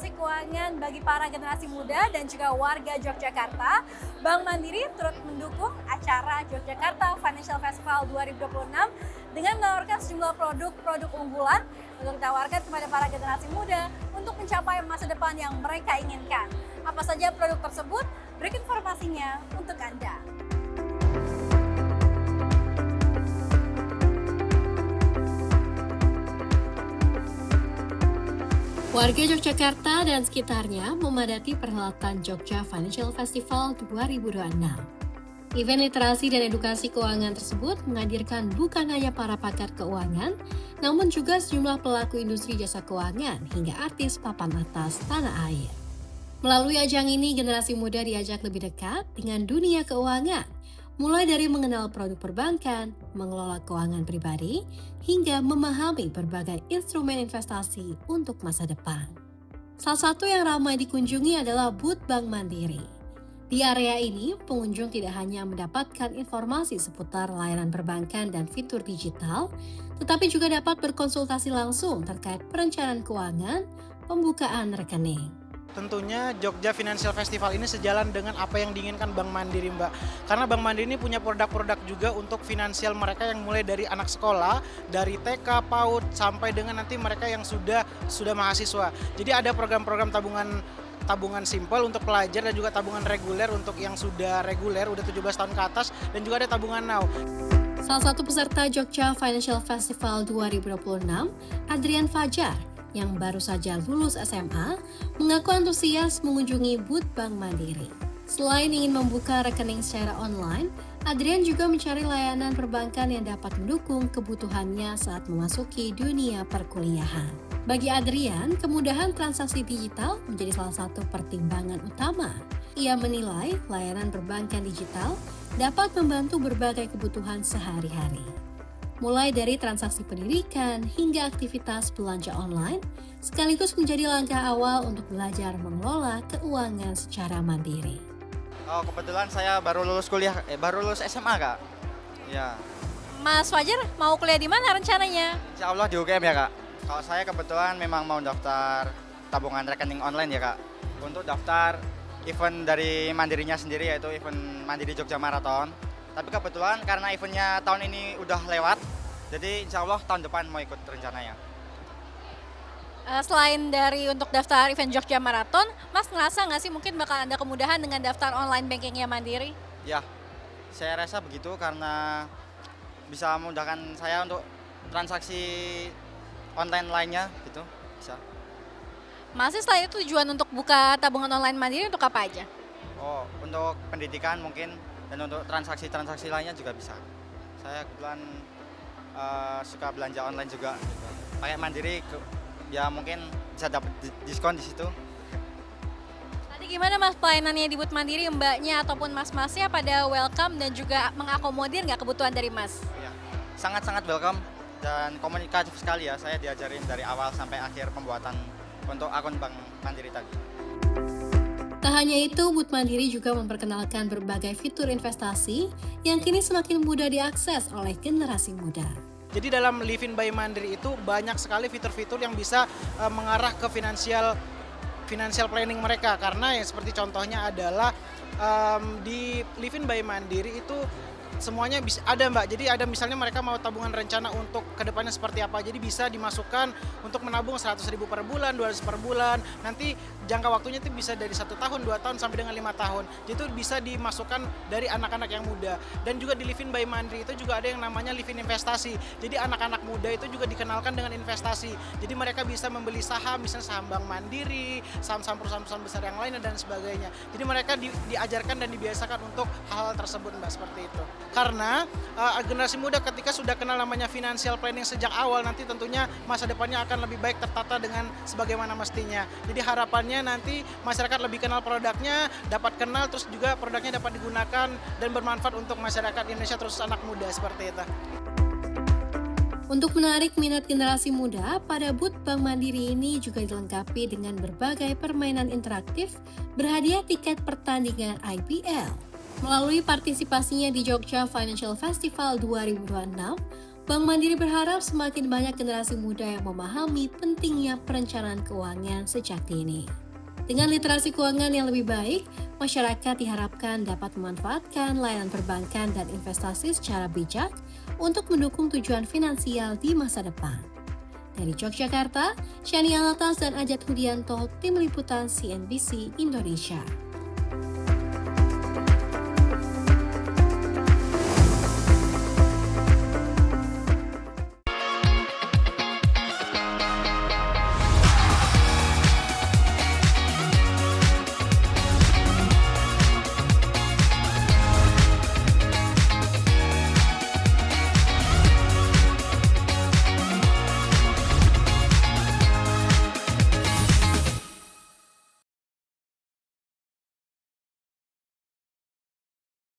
literasi keuangan bagi para generasi muda dan juga warga Yogyakarta, Bank Mandiri turut mendukung acara Yogyakarta Financial Festival 2026 dengan menawarkan sejumlah produk-produk unggulan untuk ditawarkan kepada para generasi muda untuk mencapai masa depan yang mereka inginkan. Apa saja produk tersebut? Berikut informasinya untuk Anda. Warga Yogyakarta dan sekitarnya memadati perhelatan Jogja Financial Festival 2026. Event literasi dan edukasi keuangan tersebut menghadirkan bukan hanya para pakar keuangan, namun juga sejumlah pelaku industri jasa keuangan hingga artis papan atas tanah air. Melalui ajang ini, generasi muda diajak lebih dekat dengan dunia keuangan, mulai dari mengenal produk perbankan, mengelola keuangan pribadi, hingga memahami berbagai instrumen investasi untuk masa depan. Salah satu yang ramai dikunjungi adalah booth Bank Mandiri. Di area ini, pengunjung tidak hanya mendapatkan informasi seputar layanan perbankan dan fitur digital, tetapi juga dapat berkonsultasi langsung terkait perencanaan keuangan, pembukaan rekening. Tentunya Jogja Financial Festival ini sejalan dengan apa yang diinginkan Bank Mandiri, Mbak. Karena Bank Mandiri ini punya produk-produk juga untuk finansial mereka yang mulai dari anak sekolah, dari TK, PAUD, sampai dengan nanti mereka yang sudah mahasiswa. Jadi ada program-program tabungan simpel untuk pelajar dan juga tabungan reguler untuk yang sudah reguler, udah 17 tahun ke atas, dan juga ada tabungan now. Salah satu peserta Jogja Financial Festival 2026, Adrian Fajar, yang baru saja lulus SMA, mengaku antusias mengunjungi booth Bank Mandiri. Selain ingin membuka rekening secara online, Adrian juga mencari layanan perbankan yang dapat mendukung kebutuhannya saat memasuki dunia perkuliahan. Bagi Adrian, kemudahan transaksi digital menjadi salah satu pertimbangan utama. Ia menilai layanan perbankan digital dapat membantu berbagai kebutuhan sehari-hari. Mulai dari transaksi pendidikan hingga aktivitas belanja online, sekaligus menjadi langkah awal untuk belajar mengelola keuangan secara mandiri. Oh, kebetulan saya baru lulus SMA, Kak. Ya. Mas Fajar mau kuliah di mana rencananya? Insya Allah di UGM ya, Kak. Kalau saya kebetulan memang mau daftar tabungan rekening online ya, Kak. Untuk daftar event dari Mandirinya sendiri, yaitu event Mandiri Jogja Marathon. Tapi kebetulan karena eventnya tahun ini udah lewat, jadi insya Allah tahun depan mau ikut rencananya. Selain dari untuk daftar event Jogja Marathon, Mas ngerasa nggak sih mungkin bakal ada kemudahan dengan daftar online bankingnya Mandiri? Ya, saya rasa begitu karena bisa memudahkan saya untuk transaksi online lainnya gitu, bisa. Masih selain itu tujuan untuk buka tabungan online Mandiri untuk apa aja? Oh, untuk pendidikan mungkin dan untuk transaksi-transaksi lainnya juga bisa. Saya kebetulan suka belanja online juga gitu. Pakai Mandiri ya mungkin bisa dapat diskon di situ. Tadi gimana Mas pelayanannya di booth Mandiri, mbaknya ataupun mas-masnya pada welcome dan juga mengakomodir nggak kebutuhan dari Mas? Ya, sangat-sangat welcome dan komunikatif sekali ya. Saya diajarin dari awal sampai akhir pembuatan untuk akun Bank Mandiri tadi. Tak hanya itu, booth Mandiri juga memperkenalkan berbagai fitur investasi yang kini semakin mudah diakses oleh generasi muda. Jadi dalam Livin by Mandiri itu banyak sekali fitur-fitur yang bisa mengarah ke financial planning mereka. Karena yang seperti contohnya adalah di Livin by Mandiri itu semuanya bisa ada, Mbak. Jadi ada misalnya mereka mau tabungan rencana untuk kedepannya seperti apa. Jadi bisa dimasukkan untuk menabung 100.000 per bulan, 200 per bulan. Nanti jangka waktunya itu bisa dari 1 tahun, 2 tahun sampai dengan 5 tahun. Jadi itu bisa dimasukkan dari anak-anak yang muda. Dan juga di Livin by Mandiri itu juga ada yang namanya Livin Investasi. Jadi anak-anak muda itu juga dikenalkan dengan investasi. Jadi mereka bisa membeli saham, misalnya saham Bank Mandiri, saham-saham perusahaan-perusahaan besar yang lainnya dan sebagainya. Jadi mereka diajarkan dan dibiasakan untuk hal-hal tersebut, Mbak, seperti itu. Karena generasi muda ketika sudah kenal namanya financial planning sejak awal, nanti tentunya masa depannya akan lebih baik tertata dengan sebagaimana mestinya. Jadi harapannya nanti masyarakat lebih kenal produknya, dapat kenal, terus juga produknya dapat digunakan dan bermanfaat untuk masyarakat Indonesia terus anak muda seperti itu. Untuk menarik minat generasi muda, pada booth Bank Mandiri ini juga dilengkapi dengan berbagai permainan interaktif berhadiah tiket pertandingan IPL. Melalui partisipasinya di Jogja Financial Festival 2026, Bank Mandiri berharap semakin banyak generasi muda yang memahami pentingnya perencanaan keuangan sejak dini. Dengan literasi keuangan yang lebih baik, masyarakat diharapkan dapat memanfaatkan layanan perbankan dan investasi secara bijak untuk mendukung tujuan finansial di masa depan. Dari Yogyakarta, Shani Alatas dan Ajat Hudianto, Tim Liputan CNBC Indonesia.